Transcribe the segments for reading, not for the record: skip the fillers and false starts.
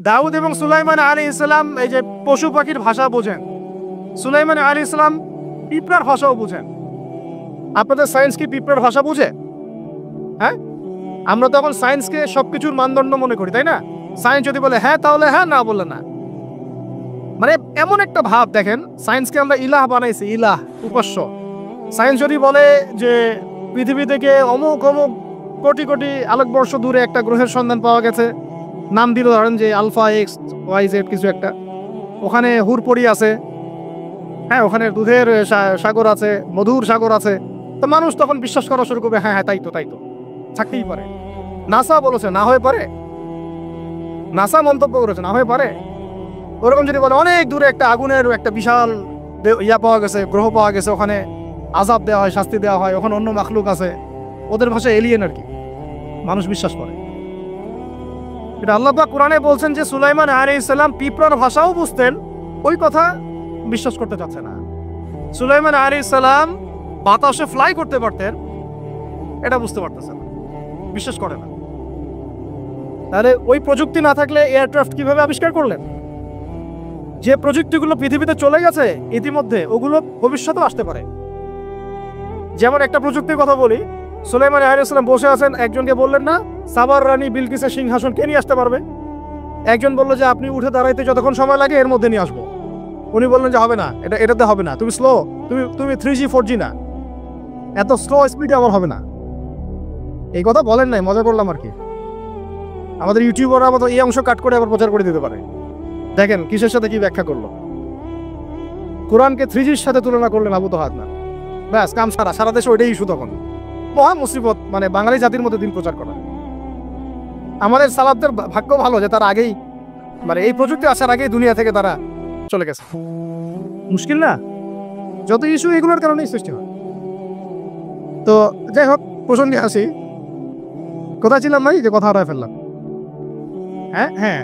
দাউদ এবং সুলাইমান আলাইহিস সালাম এই যে পশু পাখির ভাষা বোঝেন, সুলাইমান আলাইহিস সালাম পিঁপড়ার ভাষাও বোঝেন। আপনাদের সায়েন্স কি পিঁপড়ার ভাষা বুঝে? হ্যাঁ, আমরা তো এখন সায়েন্সকে সবকিছুর মানদণ্ড মনে করি, তাই না? সায়েন্স যদি বলে হ্যাঁ তাহলে হ্যাঁ, না বললে না। মানে এমন একটা ভাব, দেখেন সায়েন্সকে আমরা ইলাহ বানাইছি, ইলাহ, উপাস্য। সায়েন্স যদি বলে যে পৃথিবী থেকে অমুক অমুক কোটি কোটি আলোকবর্ষ দূরে একটা গ্রহের সন্ধান পাওয়া গেছে, নাম দিল ধরেন যে আলফা এক্স ওয়াই জেড কিছু একটা, ওখানে হুরপরি আছে, হ্যাঁ ওখানে দুধের সাগর আছে, মধুর সাগর আছে, তো মানুষ তখন বিশ্বাস করা শুরু করবে হ্যাঁ হ্যাঁ তাই তো থাকতেই পারে। নাসা বলেছে না হয়ে পারে, নাসা মন্তব্য করেছে না হয়ে পারে। ওরকম যদি বলে অনেক দূরে একটা আগুনের একটা বিশাল ইয়া পাওয়া গেছে, গ্রহ পাওয়া গেছে, ওখানে আযাব দেওয়া হয়, শাস্তি দেওয়া হয়, ওখানে অন্য মাখলুক আছে, ওদের ভাষায় এলিয়েন আর কি, মানুষ বিশ্বাস করে। এটা আল্লাহ পাক কোরআনে বলছেন যে সুলাইমান আলাইহিস সালাম পিঁপড়ার ভাষাও বুঝতেন, ওই কথা বিশ্বাস করতে চাচ্ছে না। সুলাইমান আলাইহিস সালাম বাতাসে ফ্লাই করতে পারতেন, এটা বুঝতে পারতেছে না, বিশ্বাস করে না। তাহলে ওই প্রযুক্তি না থাকলে এয়ারক্রাফট কিভাবে আবিষ্কার করলেন? যে প্রযুক্তিগুলো পৃথিবীতে চলে গেছে ইতিমধ্যে, ওগুলো ভবিষ্যতেও আসতে পারে। যেমন একটা প্রযুক্তির কথা বলি, সুলাইমান আলাইহিস সালাম বসে আছেন, একজনকে বললেন না সাবার রানী বিলকিসের সিংহাসন কে নিয়ে আসতে পারবে? একজন বললো যে আপনি উঠে দাঁড়াইতে যতক্ষণ সময় লাগে এর মধ্যে নিয়ে আসবো। উনি বললেন যে হবে না, এটাতে হবে না, তুমি স্লো, তুমি 3G 4G না, এত স্লো স্পিডে আমার হবে না। এই কথা বলেন নাই, মজা করলাম আর কি। আমাদের ইউটিউবাররা আবার এই অংশ কাট করে আবার প্রচার করে দিতে পারে। দেখেন কিসের সাথে কি ব্যাখ্যা করলো, কোরআনকে 3Gর সাথে তুলনা করলেন আবু তোহাদ না, ব্যাস কাম সারা দেশে ওইটাই ইস্যু। তখন মহা মুসিবত, মানে বাঙালি জাতির মধ্যে দিন প্রচার করা। আমাদের সালাফদের ভাগ্য ভালো যে তারা আগেই, মানে এই প্রযুক্তি আসার আগেই দুনিয়া থেকে তারা চলে গেছে। মুশকিল না, যত ইস্যু এগুলোর কারণেই সৃষ্টি হয়। তো যাই হোক, প্রসঙ্গে আসি, কোথায় ছিলাম ভাই, যে কথা হারায় ফেললাম। হ্যাঁ,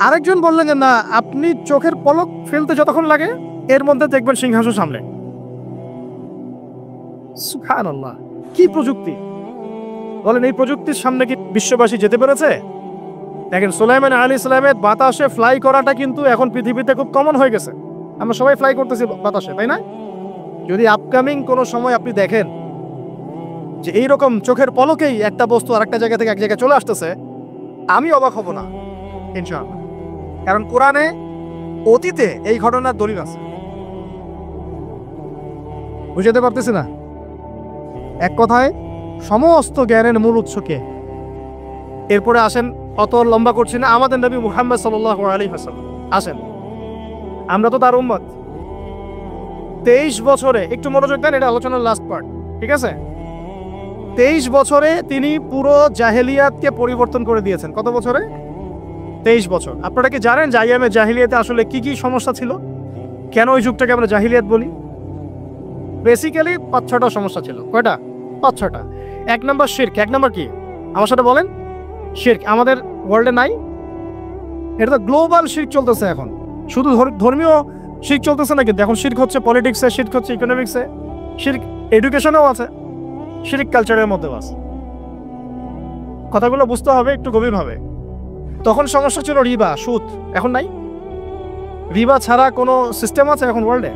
আরেকজন বললেন যে না, আপনি চোখের পলক ফেলতে যতক্ষণ লাগে এর মধ্যে দেখবেন সিংহাসন সামনে। সুবহানাল্লাহ, কি প্রযুক্তি বলেন! এই প্রযুক্তির সামনে কি বিশ্ববাসী যেতে পেরেছে? দেখেন সুলাইমান আলাইহিস সালামের বাতাসে ফ্লাই করাটা কিন্তু এখন পৃথিবীতে খুব কমন হয়ে গেছে। আমরা সবাই ফ্লাই করতেছি বাতাসে, তাই না? যদি আপকামিং কোনো সময় আপনি দেখেন যে এইরকম চোখের পলকেই একটা বস্তু আর একটা জায়গা থেকে এক জায়গায় চলে আসতেছে, আমি অবাক হব না ইনশাআল্লাহ। কারণ কোরআনে অতীতে এই ঘটনার দলিল আছে। বুঝতে পারতেছি না? এক কথায় সমস্ত জ্ঞানের মূল উৎস কে? এরপরে আসেন, অত লম্বা করছি না, আমাদের নবী মুহাম্মদ সাল্লাল্লাহু আলাইহি ওয়াসাল্লাম আসেন, আমরা তো তার উম্মত। 23 বছরে, একটু মনোযোগ দেন, এটা আলোচনার লাস্ট পার্ট, ঠিক আছে? 23 বছরে তিনি পুরো জাহেলিয়াতকে পরিবর্তন করে দিয়েছেন। কত বছরে? 23 বছর। আপনারা কি জানেন যে আইয়ামে জাহিলিয়াতে আসলে কি কি সমস্যা ছিল? কেন ওই যুগটাকে আমরা জাহিলিয়াত বলি? বেসিক্যালি 5-6টা সমস্যা ছিল। কয়টা? 5-6টা। 1 নম্বর শিরক। 1 নম্বর কি? আমার সাথে বলেন। শিরক আমাদের ওয়ার্ল্ডে নাই? এটা তো গ্লোবাল শিরক চলতেছে এখন। শুধু ধর্মীয় শিরক চলতেছে না, কিন্তু এখন শিরক হচ্ছে পলিটিক্সে, শিরক হচ্ছে ইকোনমিক্সে, শিরক এডুকেশনেও আছে, শিরক কালচারের মধ্যেও আছে। কথাগুলো বুঝতে হবে একটু গভীরভাবে। তখন সমস্যা ছিল রিবা, সুদ। এখন নাই? রিবা ছাড়া কোনো সিস্টেম আছে এখন ওয়ার্ল্ডে?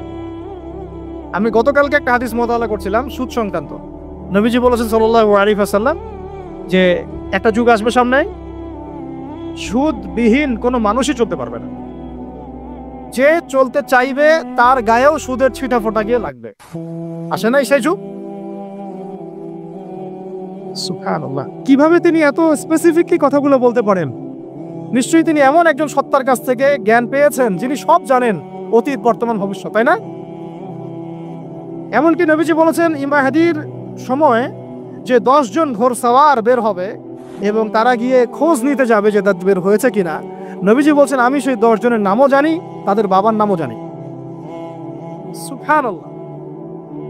আমি গতকালকে একটা হাদিস মোতালা করছিলাম সুদ সংক্রান্ত। নবীজি বলেছেন সাল্লাল্লাহু আলাইহি ওয়াসাল্লাম যে একটা যুগ আসবে সামনে, সুদবিহীন কোনো মানুষই চলতে পারবে না। যে চলতে চাইবে তার গায়েও সুদের ছিটা ফোটা গিয়ে লাগবে। আসে নাই সেই যুগ? সুবহানাল্লাহ, কিভাবে তিনি এত স্পেসিফিকলি কথাগুলো বলতে পারেন? নিশ্চয়ই তিনি এমন একজন সত্তার কাছ থেকে জ্ঞান পেয়েছেন যিনি সব জানেন, অতীত, বর্তমান, ভবিষ্যৎ, তাই না? এমনকি নবীজি বলেছেন ইমাহাদির সময় যে 10 জন ঘোড়সাওয়ার বের হবে এবং তারা গিয়ে খোঁজ নিতে যাবে যে দাঁত বের হয়েছে কিনা। নবীজি বলছেন আমি সেই 10 জনের নামও জানি, তাদের বাবার নামও জানি। সুবহানাল্লাহ,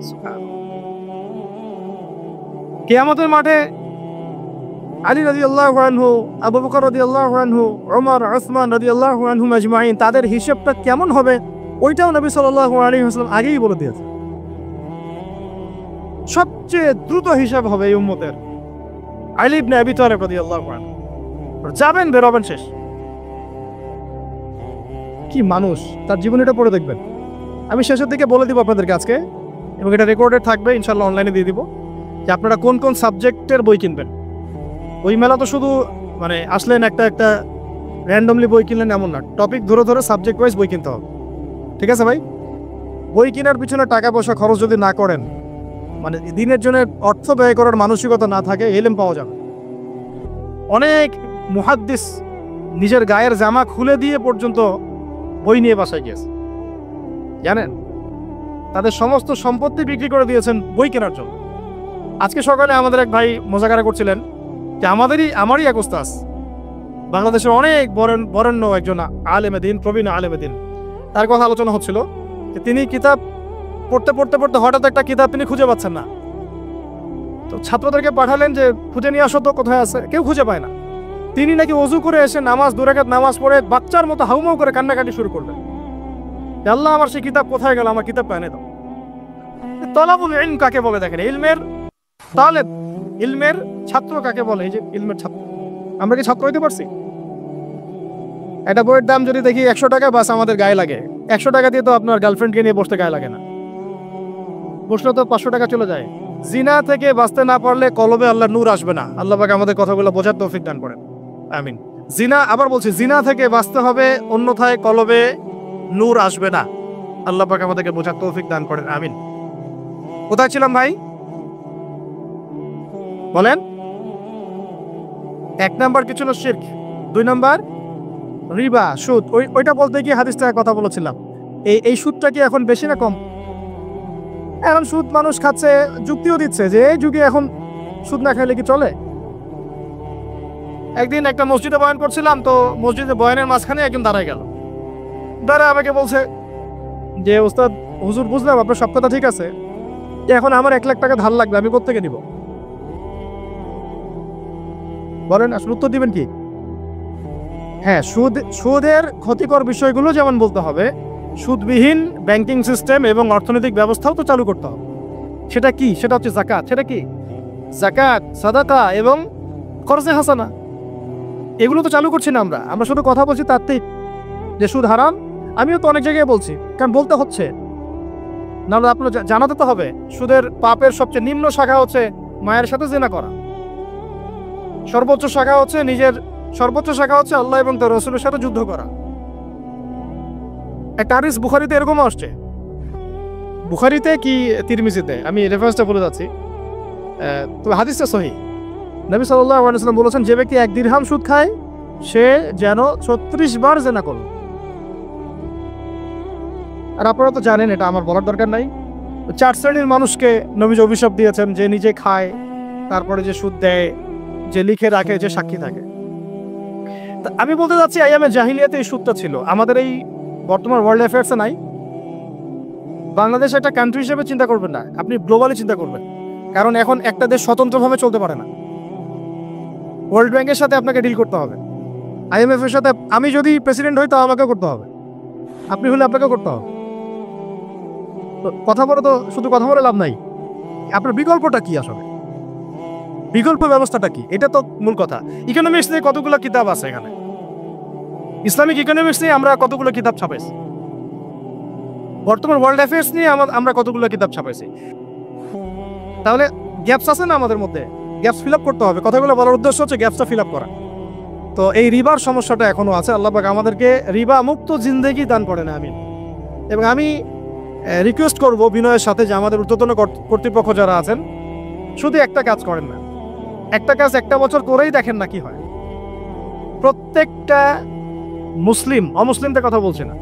সুবহানাল্লাহ। কিয়ামতের মাঠে আলী রাদিয়াল্লাহু আনহু, আবু বকর রাদিয়াল্লাহু আনহু, ওমর, উসমান রাদিয়াল্লাহু আনহুম আজমাইন, তাদের হিসাবটা কেমন হবে ওইটাও নবী সাল্লাল্লাহু আলাইহি ওয়াসাল্লাম আগেই বলে দিয়েছেন। সবচেয়ে দ্রুত হিসাব হবে এই উম্মতের আলী ইবনে আবি তালেব রাদিয়াল্লাহু আনহু। যাবেন, বেরোবেন, শেষ। কি মানুষ, তার জীবনীটা পড়ে দেখবেন। আমি শেষের দিকে বলে দিব আপনাদেরকে আজকে, এবং এটা রেকর্ডেড থাকবে, ইনশাল্লাহ অনলাইনে দিয়ে দিব, যে আপনারা কোন কোন সাবজেক্টের বই কিনবেন। বই মেলা তো শুধু মানে আসলেন একটা র্যান্ডমলি বই কিনলেন এমন না, টপিক ধরে ধরে সাবজেক্ট ওয়াইজ বই কিনতে হবে। ঠিক আছে ভাই? বই কেনার পিছনে টাকা পয়সা খরচ যদি না করেন, মানে দিনের জন্য অর্থ ব্যয় করার মানসিকতা না থাকে, এলেম পাওয়া যাবে। অনেক মুহাদ্দিস নিজের গায়ের জামা খুলে দিয়ে পর্যন্ত বই নিয়ে বাসায় গিয়েছে, জানেন? তাদের সমস্ত সম্পত্তি বিক্রি করে দিয়েছেন বই কেনার জন্য। আজকে সকালে আমাদের এক ভাই মোজাকারা করছিলেন যে আমারই এক উস্তাদ, বাংলাদেশের অনেক বরেণ্য একজন আলেমে দিন, প্রবীণ আলেমে দিন, তার কথা আলোচনা হচ্ছিল যে তিনি কিতাব পড়তে পড়তে পড়তে হঠাৎ একটা কিতাব তিনি খুঁজে পাচ্ছেন না। তো ছাত্রদেরকে পাঠালেন যে খুঁজে নিয়ে আসো তো, কোথায় আছে, কেউ খুঁজে পায় না। তিনি নাকি ওযু করে এসে দুই রাকাত নামাজ পড়ে বাচ্চার মতো হাউমাউ করে কান্নাকাটি শুরু করলেন, আল্লাহ আমার সেই কিতাব কোথায় গেল, আমার কিতাব পায় না। তলাবুল ইলম কাকে বলে দেখেন, ইলমের তালেব, ইলমের ছাত্র কাকে বলে? এই যে ইলমের ছাত্র, আমরা কি ছাত্র হইতে পারছি? একটা বইয়ের দাম যদি দেখি 100 টাকা, বাস আমাদের গায়ে লাগে। 100 টাকা দিয়ে তো আপনার গার্লফ্রেন্ডকে নিয়ে বসতে গায়ে লাগে না, বসলে তো 500 টাকা চলে যায়। জিনা থেকে বাঁচতে না পারলে কলবে আল্লাহ নূর আসবে না। আল্লাহ পাক আমাদের কথাগুলো বোঝার তৌফিক দান করেন, আমিন। জিনা, আবার বলছি, জিনা থেকে বাঁচতে হবে, অন্যথায় কলবে নূর আসবে না। আল্লাহ পাক আমাদেরকে বোঝার তৌফিক দান করেন, আমিন। কোথায় ছিলাম ভাই? বলেন। 1 নাম্বার কি ছিল? শিরক। 2 নাম্বার রিবা, সুদ। ওইটা বলতে গিয়ে হাদিস থেকে কথা বলেছিলাম। এই সুদটা কি এখন বেশি না কম? এখন সুদ মানুষ খাচ্ছে, যুক্তিও দিচ্ছে যে এই যুগে এখন সুদ না খাইলে কি চলে? একদিন একটা মসজিদে বয়ান করছিলাম, তো মসজিদে বয়ানের মাঝখানে একজন দাঁড়ায় গেল, দাঁড়া আমাকে বলছে যে ওস্তাদ হুজুর, বুঝলাম আপনার সব কথা ঠিক আছে, এখন আমার 1 লাখ টাকা ধার লাগবে, আমি কোত্থেকে দিব? বলেন, আসলে উত্তর দিবেন কি? হ্যাঁ, সুদের ক্ষতিকর বিষয়গুলো যেমন বলতে হবে, সুদবিহীন ব্যাংকিং সিস্টেম এবং অর্থনৈতিক ব্যবস্থাও তো চালু করতে হবে। সেটা কি? সেটা হচ্ছে যাকাত। সেটা কি? যাকাত, সাদাকা এবং খরচে হাসানা। এগুলো তো চালু করছি না আমরা শুধু কথা বলছি তাতেই যে সুদ হারাম। আমিও তো অনেক জায়গায় বলছি, কারণ বলতে হচ্ছে, নাহলে আপনার জানাতে তো হবে। সুদের পাপের সবচেয়ে নিম্ন শাখা হচ্ছে মায়ের সাথে জিনা করা, সর্বোচ্চ শাখা হচ্ছে আল্লাহ এবং তার রাসূলের সাথে যুদ্ধ করা। একটা হাদিস বুখারীতে এরকম আসছে, বুখারীতে কি তিরমিজিতে, আমি রেফারেন্সটা বলে যাচ্ছি, তো হাদিসটা সহিহ। নবী সাল্লাল্লাহু আলাইহি ওয়াসাল্লাম বলেছেন, যে ব্যক্তি 1 দিরহাম সুদ খায় সে যেন 36 বার জিনা করল। আর আপনারা তো জানেন, এটা আমার বলার দরকার নাই। 4 শ্রেণীর মানুষকে নবীজি অভিশাপ দিয়েছেন, যে নিজে খায়, তারপরে যে সুদ দেয়, যে লিখে রাখে, যে সাক্ষী থাকে। আমি বলতে যাচ্ছি, আইয়ামে জাহিলিয়াতে এই সুদটা ছিল, আমাদের এই বর্তমান ওয়ার্ল্ড অ্যাফেয়ার্সে নাই। বাংলাদেশ একটা কান্ট্রি হিসেবে চিন্তা করবেন না, আপনি গ্লোবালি চিন্তা করবেন, কারণ এখন একটা দেশ স্বতন্ত্রভাবে চলতে পারে না। ওয়ার্ল্ড ব্যাংকের সাথে আপনাকে ডিল করতে হবে, IMF এর সাথে। আমি যদি প্রেসিডেন্ট হই, তাও আমাকে করতে হবে, আপনি হলে আপনাকে করতে হবে। কথা বলে তো শুধু কথা বলে লাভ নাই। আপনার বিকল্পটা কি? আসলে বিকল্প ব্যবস্থাটা কি? এটা তো মূল কথা। ইকোনমিক্স নিয়ে কতগুলো কিতাব আছে এখানে, ইসলামিক ইকোনমিক্স নিয়ে আমরা কতগুলো কিতাব ছাপাইছি, বর্তমান ওয়ার্ল্ড অ্যাফেয়ার্স নিয়ে আমরা কতগুলো কিতাব ছাপাইছি। তাহলে গ্যাপস আছে না আমাদের মধ্যে? গ্যাপস ফিল আপ করতে হবে। কথাগুলো বলার উদ্দেশ্য হচ্ছে গ্যাপসটা ফিল আপ করা। তো এই রিবার সমস্যাটা এখনো আছে। আল্লাহ পাক আমাদেরকে রিবা মুক্ত জিন্দেগি দান করেন, আমিন। এবং আমি রিকোয়েস্ট করব বিনয়ের সাথে, যে আমাদের ঊর্ধ্বতন কর্তৃপক্ষ যারা আছেন, শুধু একটা কাজ করেন না, একটা কাজ 1 বছর করেই দেখেন না কি হয়। প্রত্যেকটা মুসলিম, অমুসলিমদের কথা বলছি না,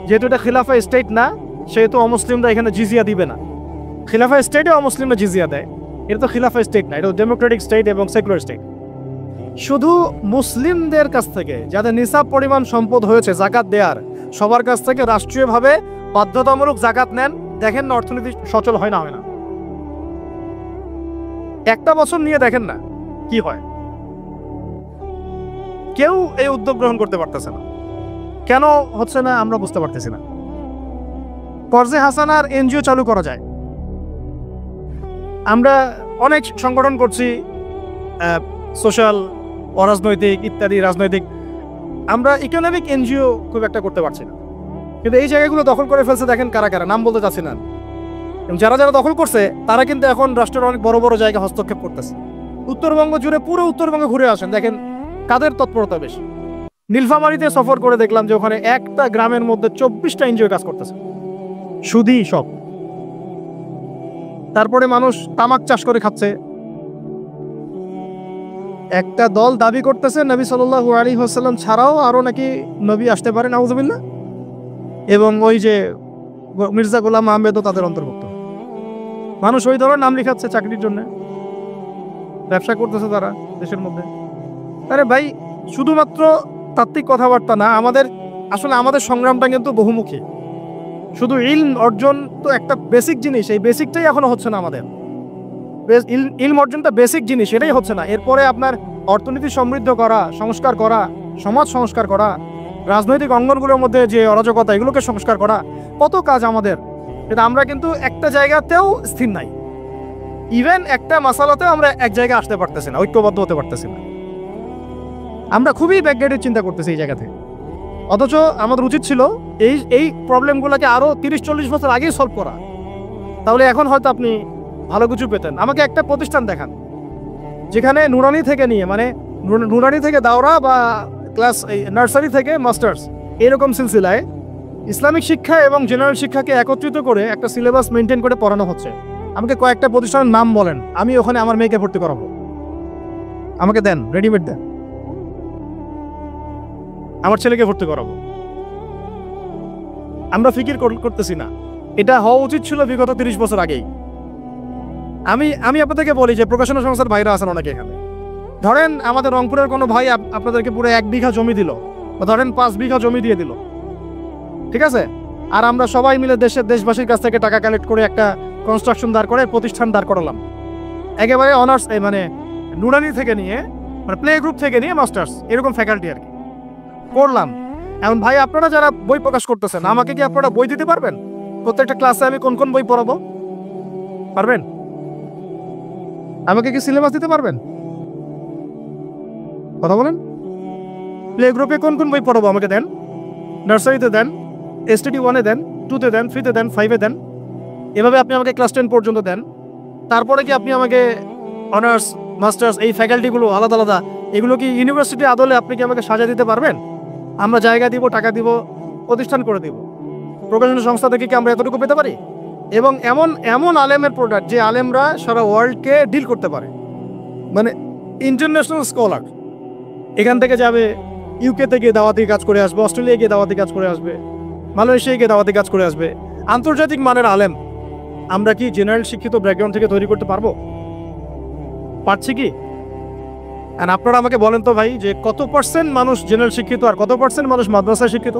যেহেতু এটা খিলাফা স্টেট না, সেহেতু অমুসলিমরা এখানে জিজিয়া দিবে না। খিলাফা স্টেটে অমুসলিমরা জিজিয়া দেয়, এটা তো খিলাফা স্টেট না, এটা ডেমোক্রেটিক স্টেট এবং সেকুলার স্টেট। শুধু মুসলিমদের কাছ থেকে যাদের নিসাব পরিমাণ সম্পদ হয়েছে জাকাত দেওয়ার, সবার কাছ থেকে রাষ্ট্রীয়ভাবে বাধ্যতামূলক জাকাত নেন, দেখেন না অর্থনীতি সচল হয় না। 1 বছর নিয়ে দেখেন না কি হয়। কেউ এই উদ্যোগ গ্রহণ করতে পারতেছে না। কেন হচ্ছে না আমরা বুঝতে পারতেছি না। কর্জে হাসানার এনজিও চালু করা যায়। আমরা অনেক সংগঠন করছি, সোশ্যাল, অরাজনৈতিক ইত্যাদি রাজনৈতিক। আমরা ইকোনমিক এনজিও খুব একটা করতে পারছি না। কিন্তু এই জায়গাগুলো দখল করে ফেলছে, দেখেন কারা কারা, নাম বলতে চাচ্ছি না। এবং যারা যারা দখল করছে তারা কিন্তু এখন রাষ্ট্রের অনেক বড় বড় জায়গা হস্তক্ষেপ করতেছে। উত্তরবঙ্গ জুড়ে পুরো উত্তরবঙ্গে ঘুরে আসেন, দেখেন কাদের তৎপরতা বেশি। নীলফামারীতে সফর করে দেখলাম যে ওখানে একটা গ্রামের মধ্যে 24টা এনজিও কাজ করতেছে, সুদী সব। তারপরে মানুষ তামাক চাষ করে খাচ্ছে। একটা দল দাবি করতেছে নবী সাল্লাল্লাহু আলাইহি ওয়াসাল্লাম ছাড়াও আরো নাকি নবী আসতে পারে, নাউযুবিল্লাহ। এবং ওই যে মির্জা গোলাম আহমেদও তাদের অন্তর্ভুক্ত। মানুষ ওই ধরনের নাম লিখাচ্ছে চাকরির জন্য, ব্যবসা করতেছে তারা দেশের মধ্যে। আরে ভাই, শুধুমাত্র তাত্ত্বিক কথাবার্তা না, আমাদের সংগ্রামটা কিন্তু বহুমুখী। শুধু ইলম অর্জন তো একটা বেসিক জিনিস, এই বেসিকটাই এখনো হচ্ছে না আমাদের। ইলম অর্জনটা বেসিক জিনিস, এটাই হচ্ছে না। এরপরে আপনার অর্থনীতি সমৃদ্ধ করা, সংস্কার করা, সমাজ সংস্কার করা, রাজনৈতিক অঙ্গনগুলোর মধ্যে যে অরাজকতা, এগুলোকে সংস্কার করা, কত কাজ আমাদের। এটা আমরা কিন্তু একটা জায়গাতেও স্থির নাই। ইভেন একটা মাসালাতেও আমরা এক জায়গায় আসতে পারতেছি না, ঐক্যবদ্ধ হতে পারতেছি না। আমরা খুবই ব্যাকডেটেড চিন্তা করতেছি এই জায়গা থেকে। অথচ আমাদের উচিত ছিল এই প্রবলেমগুলোকে আরো 30-40 বছর আগেই সলভ করা। তাহলে এখন হয়তো আপনি ভালো কিছু পেতেন। আমাকে একটা প্রতিষ্ঠান দেখান যেখানে নুরানি থেকে নিয়ে, মানে নুরানি থেকে দাওরা বা ক্লাস নার্সারি থেকে মাস্টার্স, এরকম সিলসিলায় ইসলামিক শিক্ষা এবং জেনারেল শিক্ষাকে একত্রিত করে একটা সিলেবাস মেনটেন করে পড়ানো হচ্ছে। আমাকে কয়েকটা প্রতিষ্ঠানের নাম বলেন, আমি ওখানে আমার মেয়েকে ভর্তি করাবো। আমাকে দেন, রেডিমেড দেন, আমার ছেলেকে ভর্তি করাবো। আমরা ফিকির করতেছি না। এটা হওয়া উচিত ছিল বিগত 30 বছর আগেই। আমি আপনাদেরকে বলি যে প্রকাশনা সংস্থার ভাইরা আছেন অনেকে এখানে। ধরেন আমাদের রংপুরের কোনো ভাই আপনাদেরকে পুরো 1 বিঘা জমি দিল, বা ধরেন 5 বিঘা জমি দিয়ে দিল, ঠিক আছে? আর আমরা সবাই মিলে দেশবাসীর কাছ থেকে টাকা কালেক্ট করে একটা কনস্ট্রাকশন দাঁড় করে প্রতিষ্ঠান দাঁড় করালাম, একেবারে অনার্স, মানে নুরানি থেকে নিয়ে, মানে প্লে গ্রুপ থেকে নিয়ে মাস্টার্স, এরকম ফ্যাকাল্টি আর কি করলাম। এখন ভাই, আপনারা যারা বই প্রকাশ করতেছেন, আমাকে কি আপনারা বই দিতে পারবেন? প্রত্যেকটা ক্লাসে আমি কোন কোন বই পড়াবো পারবেন? আমাকে কি সিলেবাস দিতে পারবেন? কথা বলেন। প্লে গ্রুপে কোন কোন বই পড়াবো আমাকে দেন। নার্সারিতে দেন, STD 1-এ দেন, 2-তে দেন, 3-তে দেন, 5-এ দেন। এভাবে আপনি আমাকে ক্লাস 10 পর্যন্ত দেন। তারপরে কি আপনি আমাকে অনার্স, মাস্টার্স, এই ফ্যাকাল্টিগুলো আলাদা আলাদা, এগুলো কি ইউনিভার্সিটি আদলে আপনি কি আমাকে সাজা দিতে পারবেন? আমরা জায়গা দিব, টাকা দিব, প্রতিষ্ঠান করে দিব। প্রকাশনা সংস্থা থেকে কি আমরা এতটুকু পেতে পারি? এবং এমন এমন আলেমের প্রোডাক্ট, যে আলেমরা সারা ওয়ার্ল্ডকে ডিল করতে পারে, মানে ইন্টারন্যাশনাল স্কলার। এখান থেকে যাবে ইউকেতে গিয়ে দাওয়াতি কাজ করে আসবে, অস্ট্রেলিয়া গিয়ে দাওয়াতি কাজ করে আসবে, মালয়েশিয়া গিয়ে দাওয়াতি কাজ করে আসবে। আন্তর্জাতিক মানের আলেম আমরা কি জেনারেল শিক্ষিত ব্যাকগ্রাউন্ড থেকে তৈরি করতে পারবো? পারছি কি? আর আপনারা আমাকে বলেন তো ভাই, যে কত পার্সেন্ট মানুষ জেনারেল শিক্ষিত আর কত পার্সেন্ট মানুষ মাদ্রাসায় শিক্ষিত?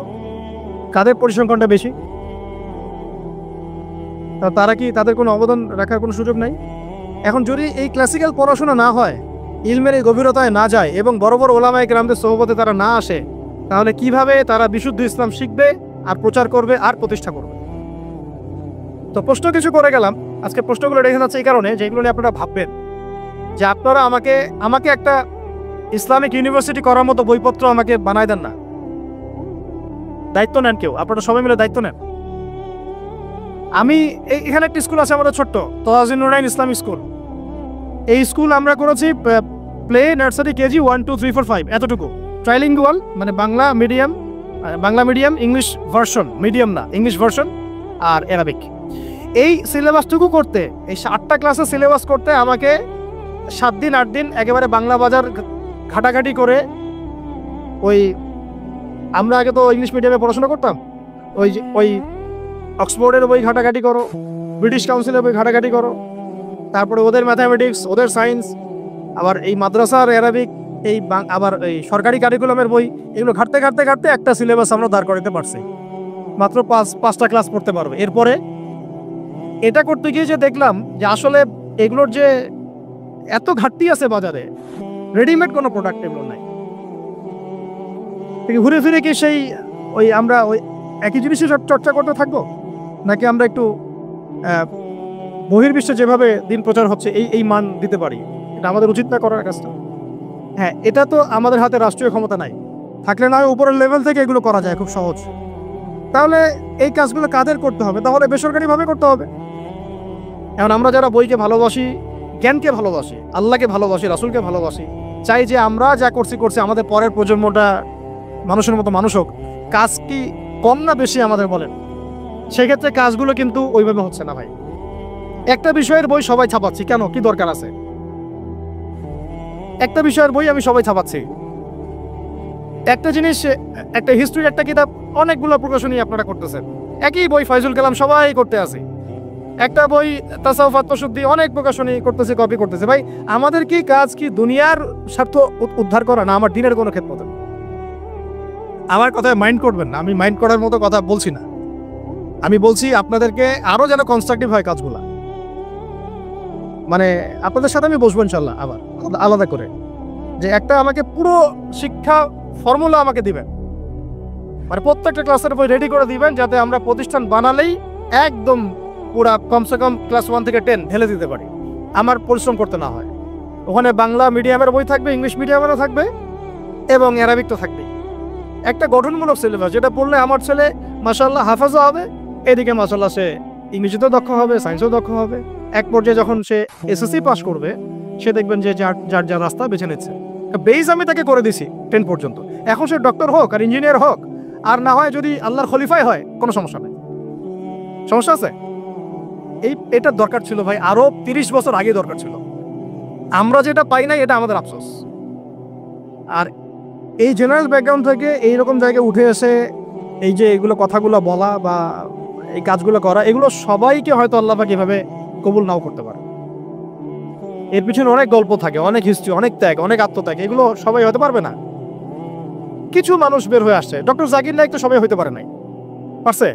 কাদের পরিসংখ্যানটা বেশি? তারা কি, তাদের কোনো অবদান রাখার কোনো সুযোগ নাই? এখন যদি এই ক্লাসিক্যাল পড়াশোনা না হয়, ইলমের এই গভীরতায় না যায়, এবং বড় বড় ওলামায়ে কেরামদের সোহবতে তারা না আসে, তাহলে কিভাবে তারা বিশুদ্ধ ইসলাম শিখবে আর প্রচার করবে আর প্রতিষ্ঠা করবে? তো প্রশ্ন কিছু করে গেলাম। আজকে প্রশ্নগুলো রেখে যাচ্ছে এই কারণে যে এগুলো নিয়ে আপনারা ভাববেন, যে আপনারা আমাকে একটা ইসলামিক ইউনিভার্সিটি করার মতো বইপত্র আমাকে বানায় দেন না। দায়িত্ব নেন কেউ, আপনারা সবাই মিলে দায়িত্ব নেন। আমি এখানে একটা স্কুল আছে আমাদের ছোট্ট, তহাজিন নুরাইন ইসলামিক স্কুল। এই স্কুল আমরা করেছি প্লে, নার্সারি, কেজি 1, 2, 3, 4, 5, এতটুকু। ট্রাইলিঙ্গুয়াল, মানে Bangla medium, English version, medium না, ইংলিশ ভার্সন আর অ্যারাবিক। এই সিলেবাসটুকু করতে, এই 8টা ক্লাসের সিলেবাস করতে আমাকে 7 দিন 8 দিন একেবারে বাংলা বাজার ঘাটাঘাটি করে, ওই আমরা আগে তো ইংলিশ মিডিয়ামে পড়াশোনা করতাম, ওই অক্সফোর্ডের বই ঘাটাঘাটি করো, ব্রিটিশ কাউন্সিলের বই ঘাটাঘাটি করো, তারপরে ওদের ম্যাথামেটিক্স, ওদের সায়েন্স, আবার এই মাদ্রাসার অ্যারাবিক, আবার এই সরকারি কারিকুলামের বই, এগুলো ঘাটতে ঘাটতে ঘাটতে একটা সিলেবাস আমরা দাঁড় করাতে পারছি। মাত্র 5টা ক্লাস পড়তে পারবে। এরপরে এটা করতে গিয়ে যে দেখলাম যে আসলে এগুলোর যে এত ঘাটতি আছে বাজারে, রেডিমেড কোনো প্রোডাক্ট এগুলো নাই। ঘুরে ফিরে কি সেই আমরা একই জিনিসই চর্চা করতে থাকবো, নাকি আমরা একটু বহির্বিশ্বে যেভাবে দিন প্রচার হচ্ছে এই মান দিতে পারি? এটা আমাদের উচিত না করার কাজটা? হ্যাঁ, এটা তো আমাদের হাতে রাষ্ট্রীয় ক্ষমতা নাই, থাকলে না উপরের লেভেল থেকে এগুলো করা যায় খুব সহজ। তাহলে এই কাজগুলো কাদের করতে হবে? তাহলে বেসরকারিভাবে করতে হবে। এখন আমরা যারা বইকে ভালোবাসি, জ্ঞানকে ভালোবাসি, আল্লাহকে ভালোবাসি, রাসূলকে ভালোবাসি, চাই যে আমরা যা করছি আমাদের পরের প্রজন্মটা মানুষের মতো মানুষ হোক। কাজ কি কম না বেশি আমাদের বলেন? সেক্ষেত্রে কাজগুলো কিন্তু ওইভাবে হচ্ছে না ভাই। একটা বিষয়ের বই সবাই ছাপাচ্ছি, কেন? কি দরকার আছে? একটা বিষয়ের বই আমি সবাই ছাপাচ্ছি। একটা জিনিস, একটা হিস্ট্রির একটা কিতাব অনেকগুলো প্রকাশনী আপনারা করতেছেন, একই বই ফাইজুল কালাম সবাই করতে আছে। একটা বই তাসাউফ আত্মশুদ্ধি অনেক প্রকাশনী করতেছে, কপি করতেছে। ভাই আমাদের কি কাজ কি দুনিয়ার স্বার্থ উদ্ধার করা, না আমার দিনের কোনো ক্ষেত্রে? আমার কথায় মাইন্ড করবেন না, আমি মাইন্ড করার মতো কথা বলছি না। আমি বলছি আপনাদেরকে আরো যেন কনস্ট্রাকটিভ হয় কাজগুলা। মানে আপনাদের সাথে আমি বসবো ইনশাল্লাহ আবার আলাদা করে, যে একটা আমাকে পুরো শিক্ষা ফর্মুলা আমাকে দিবেন, মানে প্রত্যেকটা ক্লাসের বই রেডি করে দিবেন, যাতে আমরা প্রতিষ্ঠান বানালেই একদম পুরা কমসে কম ক্লাস 1 থেকে 10 ঢেলে দিতে পারি, আমার পরিশ্রম করতে না হয়। ওখানে বাংলা মিডিয়ামের বই থাকবে, ইংলিশ মিডিয়ামেরও থাকবে, এবং অ্যারাবিক তো থাকবে। একটা গঠনমূলক সিলেবাস, যেটা পড়লে আমার ছেলে মাশাআল্লাহ হাফেজও হবে, এদিকে মাশাআল্লাহ সে ইংরেজিতেও দক্ষ হবে, সায়েন্সেও দক্ষ হবে। এক পর্যায়ে যখন সে এসএসসি পাস করবে, সে দেখবেন যে যার রাস্তা বেছে নিচ্ছে। বেস আমি তাকে করে দিছি 10 পর্যন্ত। এখন সে ডক্টর হোক আর ইঞ্জিনিয়ার হোক, আর না হয় যদি আল্লাহর খলিফাই হয়, কোনো সমস্যা নেই। সমস্যা আছে? এটা দরকার ছিল ভাই, আরো 30 বছর আগে দরকার ছিল। আমরা যেটা পাই নাই, এটা আমাদের আফসোস। আর এই জেনারেল ব্যাকগ্রাউন্ড থেকে এইরকম জায়গায় উঠে এসে এই যে এগুলো কথাগুলো বলা বা এই কাজগুলো করা, এগুলো সবাইকে হয়তো আল্লাহ পাক এভাবে কবুল নাও করতে পারে। এর পিছনে অনেক গল্প থাকে, অনেক হিস্ট্রি, অনেক ত্যাগ, অনেক আত্মত্যাগ, এগুলো সবাই হতে পারবে না। কিছু মানুষ বের হয়ে আসছে, ডক্টর জাকির নাইক তো সবাই হইতে পারে নাই, পারছে?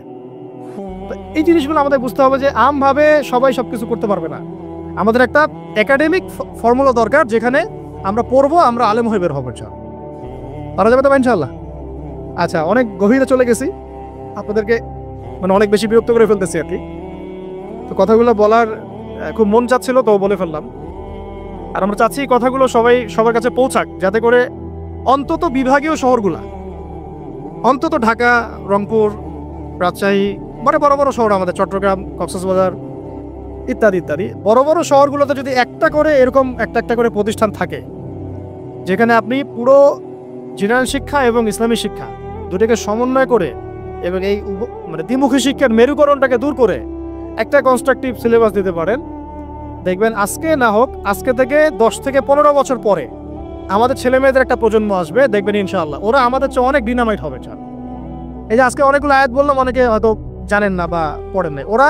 এই জিনিসগুলো আমাদের বুঝতে হবে যে আমভাবে সবাই সবকিছু করতে পারবে না। আমাদের একটা একাডেমিক ফর্মুলা দরকার, যেখানে আমরা পড়বো, আমরা আলেম হয়ে বের হবো। পারা যাবে তো ইনশাআল্লাহ? আচ্ছা, অনেক গভীরে চলে গেছি, আপনাদেরকে মানে অনেক বেশি বিরক্ত করে ফেলতেছি আর কি। তো কথাগুলো বলার খুব মন চাচ্ছিল, তো বলে ফেললাম। আর আমরা চাচ্ছি এই কথাগুলো সবার কাছে পৌঁছাক, যাতে করে অন্তত বিভাগীয় শহরগুলা, অন্তত ঢাকা, রংপুর, রাজশাহী, মানে বড় বড় শহর আমাদের, চট্টগ্রাম, কক্সবাজার ইত্যাদি ইত্যাদি বড় বড় শহরগুলোতে যদি একটা করে এরকম একটা করে প্রতিষ্ঠান থাকে, যেখানে আপনি পুরো জেনারেল শিক্ষা এবং ইসলামী শিক্ষা দুটোকে সমন্বয় করে, এবং এই মানে দ্বিমুখী শিক্ষার মেরুকরণটাকে দূর করে একটা কনস্ট্রাকটিভ সিলেবাস দিতে পারেন, দেখবেন আজকে না হোক, আজকে থেকে 10 থেকে 15 বছর পরে আমাদের ছেলে মেয়েদের একটা প্রজন্ম আসবে, দেখবেন ইনশাআল্লাহ ওরা আমাদের চেয়ে অনেক ডিনামাইট হবে। এই যে আজকে অনেকগুলো আয়াত বললাম, অনেকে হয়তো জানেন না বা পড়েন নাই, ওরা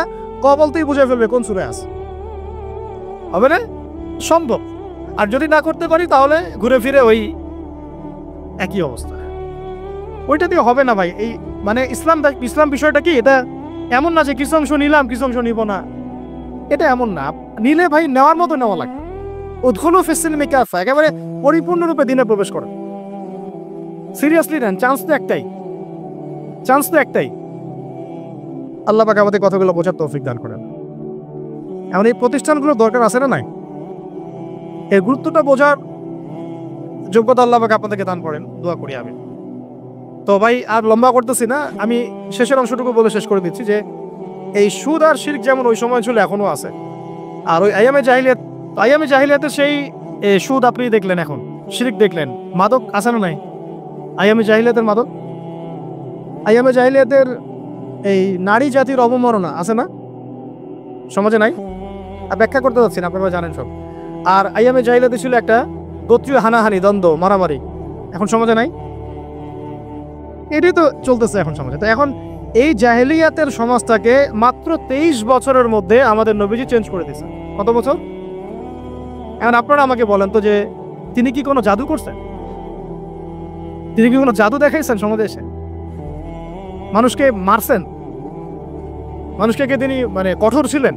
বলতেই বুঝে ফেলবে কোন সূরায় আছে। হবে না? সম্ভব। আর যদি না করতে পারি, তাহলে ঘুরে ফিরে ওই একই অবস্থা। ওইটা দিয়ে হবে না ভাই। এই মানে ইসলাম বিষয়টা কি, এটা এমন না যে কিছু অংশ নিলাম কিছু অংশ নিব না, এটা এমন না। নিলে ভাই নেওয়ার মতো নেওয়া লাগবে। উদ্খুলু ফিস-সিলমি কাফা, একেবারে পরিপূর্ণরূপে দিনে প্রবেশ করেন। সিরিয়াসলি নেন, চান্স তো একটাই। আল্লাহ পাক আমাদের কথাগুলো বোঝার তৌফিক দান করেন। এমন এই প্রতিষ্ঠানগুলোর দরকার আছে না নাই? এর গুরুত্বটা বোঝার যোগ্যতা আল্লাহ পাক আপনাদেরকে দান করেন, দোয়া করি আমি। তো ভাই আর লম্বা করতেছি না, আমি শেষের অংশটুকু বলে শেষ করে দিচ্ছি যে এই সুদ আর শিরক যেমন ওই সময় ছিল, এখনো আছে। আর ওই আইয়ামে জাহিলিয়াতের সেই সুদ আপনি দেখলেন, এখন শিরক দেখলেন, মাদক আছে না নাই? আইয়ামে জাহিলিয়াতের মাদক, আইয়ামে জাহিলিয়াতের এই নারী জাতির অবমাননা আছে না সমাজে? নাই? আর ব্যাখ্যা করতে যাচ্ছি না, আপনারা জানেন সব। আর আইয়ামে জাহিলিয়াতে ছিল একটা গোত্রীয় হানাহানি, দ্বন্দ্ব, মারামারি, এখন সমাজে নাই? এটাই তো চলতেছে এখন সমাজে। তো এখন এই জাহিলিয়াতের সমাজটাকে মাত্র 23 বছরের মধ্যে আমাদের নবীজি চেঞ্জ করে দিয়েছে। কত বছর? এখন আপনারা আমাকে বলেন তো, যে তিনি কি কোনো জাদু করছেন? তিনি কি কোনো জাদু দেখাইছেন সমাজে এসে? মানুষকে মারছেন? মানুষকে তিনি মানে কঠোর ছিলেন?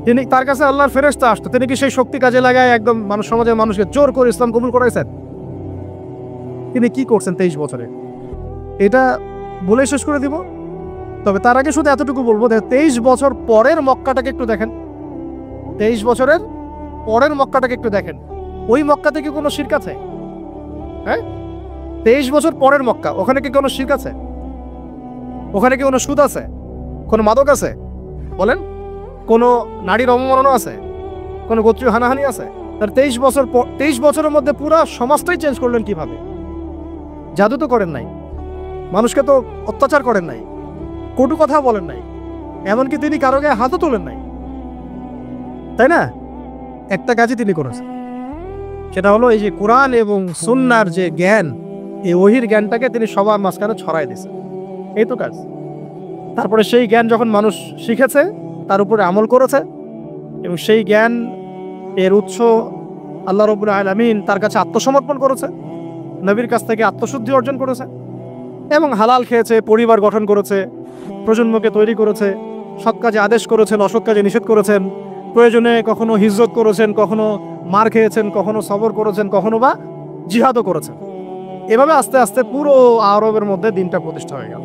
তিনি, তার কাছে আল্লাহর ফেরেশতা আসতো, তিনি কি সেই শক্তি কাজে লাগায় একদম সমাজের মানুষকে জোর করে ইসলাম কবুল করাইছেন? তিনি কি করছেন 23 বছরে? এটা বলে শেষ করে দিব। তবে তার আগে শুধু এতটুকু বলবো, 23 বছর পরের মক্কাটাকে একটু দেখেন। 23 বছরের পরের মক্কাটাকে একটু দেখেন। ওই মক্কাতে কি কোনো শিরক আছে? হ্যাঁ, 23 বছর পরের মক্কা, ওখানে কি কোনো শিরক আছে? ওখানে কি কোনো সুদ আছে? কোনো মাদক আছে? বলেন, কোনো নারীর অবমাননা আছে? কোনো গোত্রীয় হানাহানি আছে? তার 23 বছরের মধ্যে পুরো সমাজটাই চেঞ্জ করলেন কিভাবে? জাদু তো করেন নাই, মানুষকে তো অত্যাচার করেন নাই, কটু কথা বলেন নাই, এমনকি তিনি কারো গায়ে হাতও তোলেন নাই, তাই না? একটা কাজই তিনি করেছেন, সেটা হলো এই যে কোরআন এবং সুন্নাহর যে জ্ঞান, এই ওহির জ্ঞানটাকে তিনি সবার মাঝখানে ছড়াই দিয়েছেন। এই তো কাজ। তারপরে সেই জ্ঞান যখন মানুষ শিখেছে, তার উপরে আমল করেছে, এবং সেই জ্ঞান এর উৎস আল্লাহ রাব্বুল আলামিন, তার কাছে আত্মসমর্পণ করেছে, নবীর কাছ থেকে আত্মশুদ্ধি অর্জন করেছে, এবং হালাল খেয়েছে, পরিবার গঠন করেছে, প্রজন্মকে তৈরি করেছে, সৎ কাজে আদেশ করেছেন, অসৎ কাজে নিষেধ করেছেন, প্রয়োজনে কখনো হিজরত করেছেন, কখনো মার খেয়েছেন, কখনো সবর করেছেন, কখনো বা জিহাদও করেছেন। এভাবে আস্তে আস্তে পুরো আরবের মধ্যে দিনটা প্রতিষ্ঠা হয়ে গেল।